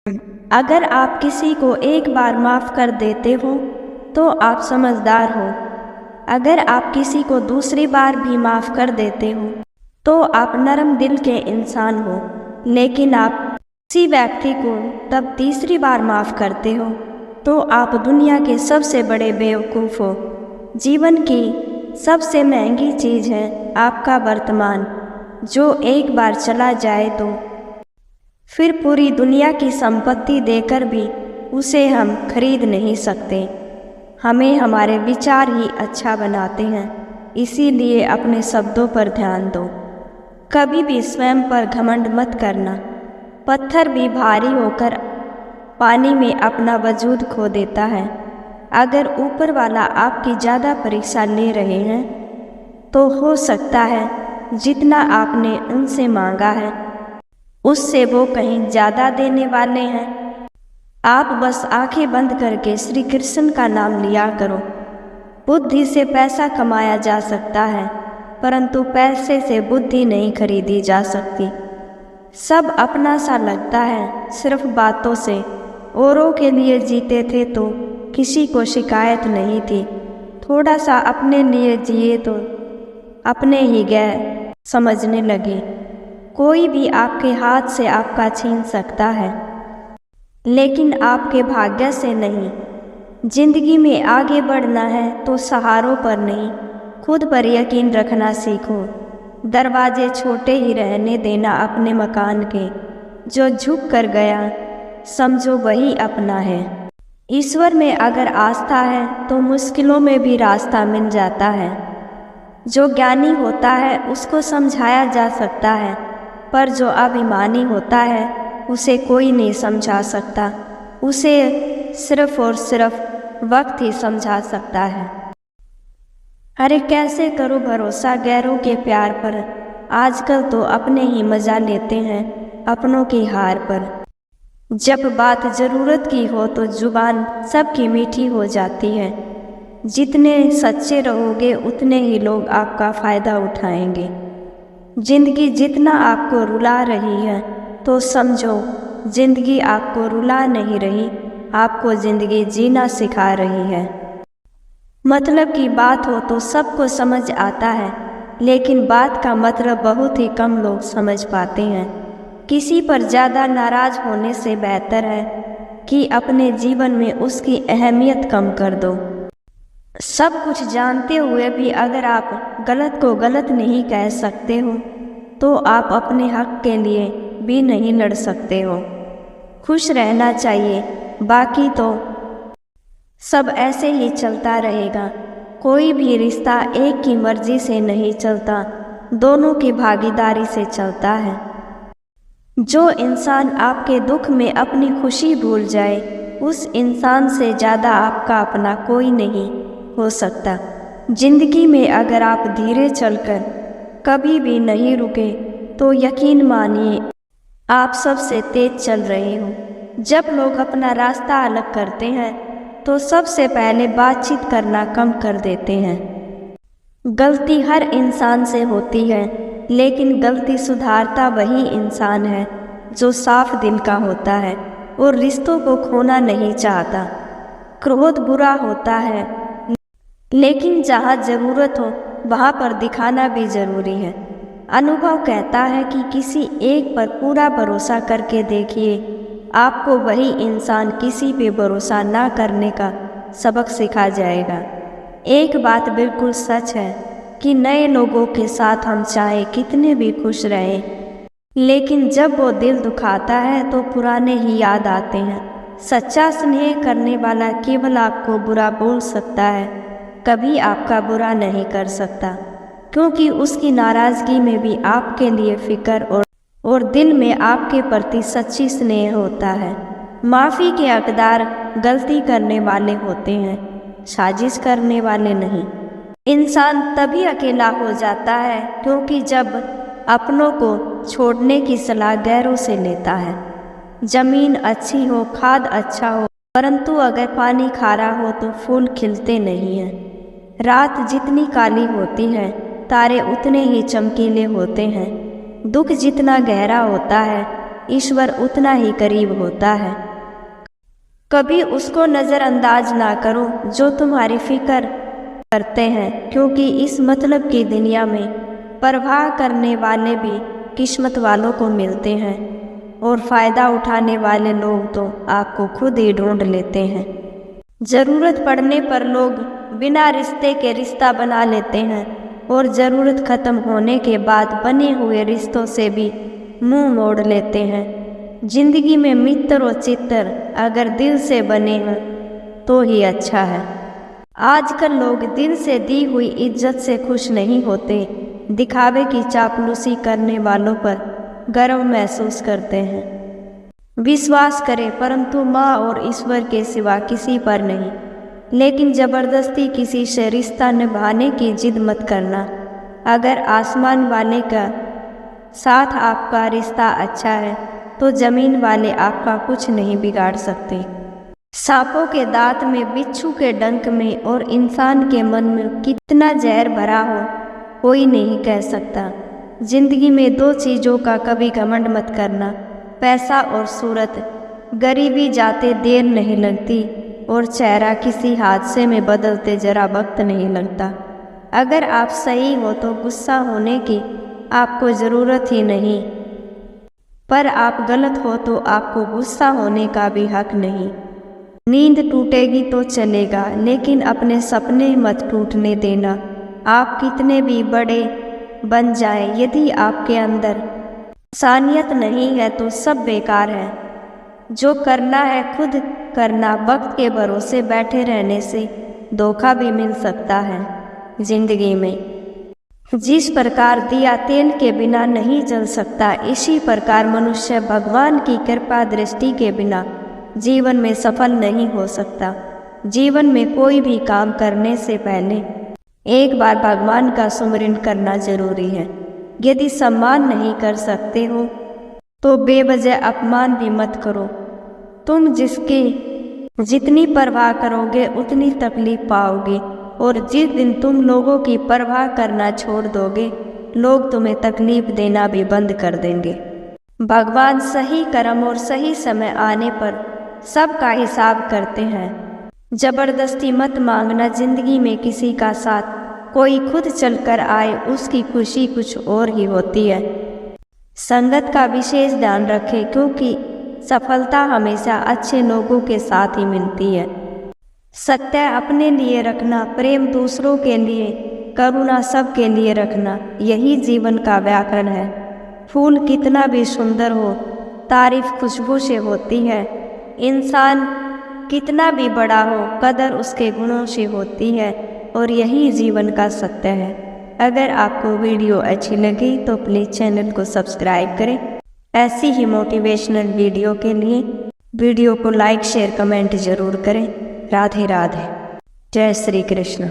अगर आप किसी को एक बार माफ़ कर देते हो तो आप समझदार हो। अगर आप किसी को दूसरी बार भी माफ़ कर देते हो तो आप नरम दिल के इंसान हो। लेकिन आप किसी व्यक्ति को तब तीसरी बार माफ़ करते हो तो आप दुनिया के सबसे बड़े बेवकूफ़ हो। जीवन की सबसे महंगी चीज़ है आपका वर्तमान, जो एक बार चला जाए तो फिर पूरी दुनिया की संपत्ति देकर भी उसे हम खरीद नहीं सकते। हमें हमारे विचार ही अच्छा बनाते हैं, इसीलिए अपने शब्दों पर ध्यान दो। कभी भी स्वयं पर घमंड मत करना। पत्थर भी भारी होकर पानी में अपना वजूद खो देता है। अगर ऊपर वाला आपकी ज़्यादा परीक्षा ले रहे हैं तो हो सकता है जितना आपने उनसे मांगा है उससे वो कहीं ज़्यादा देने वाले हैं। आप बस आंखें बंद करके श्री कृष्ण का नाम लिया करो। बुद्धि से पैसा कमाया जा सकता है, परंतु पैसे से बुद्धि नहीं खरीदी जा सकती। सब अपना सा लगता है सिर्फ बातों से। औरों के लिए जीते थे तो किसी को शिकायत नहीं थी। थोड़ा सा अपने लिए जिए तो अपने ही गैर समझने लगे। कोई भी आपके हाथ से आपका छीन सकता है, लेकिन आपके भाग्य से नहीं। जिंदगी में आगे बढ़ना है तो सहारों पर नहीं, खुद पर यकीन रखना सीखो। दरवाजे छोटे ही रहने देना अपने मकान के। जो झुक कर गया समझो वही अपना है। ईश्वर में अगर आस्था है तो मुश्किलों में भी रास्ता मिल जाता है। जो ज्ञानी होता है उसको समझाया जा सकता है, पर जो अभिमानी होता है उसे कोई नहीं समझा सकता। उसे सिर्फ और सिर्फ वक्त ही समझा सकता है। अरे कैसे करूं भरोसा गैरों के प्यार पर। आजकल तो अपने ही मजा लेते हैं अपनों की हार पर। जब बात ज़रूरत की हो तो जुबान सबकी मीठी हो जाती है। जितने सच्चे रहोगे उतने ही लोग आपका फ़ायदा उठाएंगे। जिंदगी जितना आपको रुला रही है तो समझो जिंदगी आपको रुला नहीं रही, आपको जिंदगी जीना सिखा रही है। मतलब की बात हो तो सबको समझ आता है, लेकिन बात का मतलब बहुत ही कम लोग समझ पाते हैं। किसी पर ज़्यादा नाराज होने से बेहतर है कि अपने जीवन में उसकी अहमियत कम कर दो। सब कुछ जानते हुए भी अगर आप गलत को गलत नहीं कह सकते हो तो आप अपने हक के लिए भी नहीं लड़ सकते हो। खुश रहना चाहिए, बाकी तो सब ऐसे ही चलता रहेगा। कोई भी रिश्ता एक की मर्जी से नहीं चलता, दोनों की भागीदारी से चलता है। जो इंसान आपके दुख में अपनी खुशी भूल जाए, उस इंसान से ज़्यादा आपका अपना कोई नहीं हो सकता। जिंदगी में अगर आप धीरे चलकर कभी भी नहीं रुके तो यकीन मानिए आप सबसे तेज चल रहे हो। जब लोग अपना रास्ता अलग करते हैं तो सबसे पहले बातचीत करना कम कर देते हैं। गलती हर इंसान से होती है, लेकिन गलती सुधारता वही इंसान है जो साफ दिल का होता है और रिश्तों को खोना नहीं चाहता। क्रोध बुरा होता है, लेकिन जहाँ ज़रूरत हो वहाँ पर दिखाना भी ज़रूरी है। अनुभव कहता है कि किसी एक पर पूरा भरोसा करके देखिए, आपको वही इंसान किसी पे भरोसा ना करने का सबक सिखा जाएगा। एक बात बिल्कुल सच है कि नए लोगों के साथ हम चाहे कितने भी खुश रहें, लेकिन जब वो दिल दुखाता है तो पुराने ही याद आते हैं। सच्चा स्नेह करने वाला केवल आपको बुरा बोल सकता है, कभी आपका बुरा नहीं कर सकता, क्योंकि उसकी नाराज़गी में भी आपके लिए फिक्र और दिल में आपके प्रति सच्ची स्नेह होता है। माफ़ी के हकदार गलती करने वाले होते हैं, साजिश करने वाले नहीं। इंसान तभी अकेला हो जाता है क्योंकि जब अपनों को छोड़ने की सलाह गैरों से लेता है। जमीन अच्छी हो, खाद अच्छा हो, परंतु अगर पानी खारा हो तो फूल खिलते नहीं हैं। रात जितनी काली होती है तारे उतने ही चमकीले होते हैं। दुख जितना गहरा होता है ईश्वर उतना ही करीब होता है। कभी उसको नज़रअंदाज ना करो जो तुम्हारी फिक्र करते हैं, क्योंकि इस मतलब की दुनिया में परवाह करने वाले भी किस्मत वालों को मिलते हैं और फ़ायदा उठाने वाले लोग तो आपको खुद ही ढूंढ लेते हैं। ज़रूरत पड़ने पर लोग बिना रिश्ते के रिश्ता बना लेते हैं और ज़रूरत ख़त्म होने के बाद बने हुए रिश्तों से भी मुंह मोड़ लेते हैं। जिंदगी में मित्र और चित्र अगर दिल से बने हैं तो ही अच्छा है। आजकल लोग दिल से दी हुई इज्जत से खुश नहीं होते, दिखावे की चापलूसी करने वालों पर गर्व महसूस करते हैं। विश्वास करें परंतु माँ और ईश्वर के सिवा किसी पर नहीं, लेकिन ज़बरदस्ती किसी से रिश्ता निभाने की जिद मत करना। अगर आसमान वाले का साथ आपका रिश्ता अच्छा है तो ज़मीन वाले आपका कुछ नहीं बिगाड़ सकते। सांपों के दांत में, बिच्छू के डंक में और इंसान के मन में कितना जहर भरा हो कोई नहीं कह सकता। जिंदगी में दो चीज़ों का कभी घमंड मत करना, पैसा और सूरत। गरीबी जाते देर नहीं लगती और चेहरा किसी हादसे में बदलते जरा वक्त नहीं लगता। अगर आप सही हो तो गुस्सा होने की आपको ज़रूरत ही नहीं, पर आप गलत हो तो आपको गुस्सा होने का भी हक नहीं। नींद टूटेगी तो चलेगा, लेकिन अपने सपने मत टूटने देना। आप कितने भी बड़े बन जाए, यदि आपके अंदर इंसानियत नहीं है तो सब बेकार है। जो करना है खुद करना, वक्त के भरोसे बैठे रहने से धोखा भी मिल सकता है। जिंदगी में जिस प्रकार दिया तेल के बिना नहीं जल सकता, इसी प्रकार मनुष्य भगवान की कृपा दृष्टि के बिना जीवन में सफल नहीं हो सकता। जीवन में कोई भी काम करने से पहले एक बार भगवान का सुमिरन करना जरूरी है। यदि सम्मान नहीं कर सकते हो तो बेवजह अपमान भी मत करो। तुम जिसकी जितनी परवाह करोगे उतनी तकलीफ पाओगे, और जिस दिन तुम लोगों की परवाह करना छोड़ दोगे, लोग तुम्हें तकलीफ देना भी बंद कर देंगे। भगवान सही कर्म और सही समय आने पर सबका हिसाब करते हैं। जबरदस्ती मत मांगना जिंदगी में किसी का साथ। कोई खुद चलकर आए उसकी खुशी कुछ और ही होती है। संगत का विशेष ध्यान रखें, क्योंकि सफलता हमेशा अच्छे लोगों के साथ ही मिलती है। सत्य अपने लिए रखना, प्रेम दूसरों के लिए, करुणा सबके लिए रखना, यही जीवन का व्याकरण है। फूल कितना भी सुंदर हो, तारीफ खुशबू से होती है। इंसान कितना भी बड़ा हो, कदर उसके गुणों से होती है, और यही जीवन का सत्य है। अगर आपको वीडियो अच्छी लगी तो प्लीज़ चैनल को सब्सक्राइब करें। ऐसी ही मोटिवेशनल वीडियो के लिए वीडियो को लाइक शेयर कमेंट जरूर करें। राधे राधे। जय श्री कृष्ण।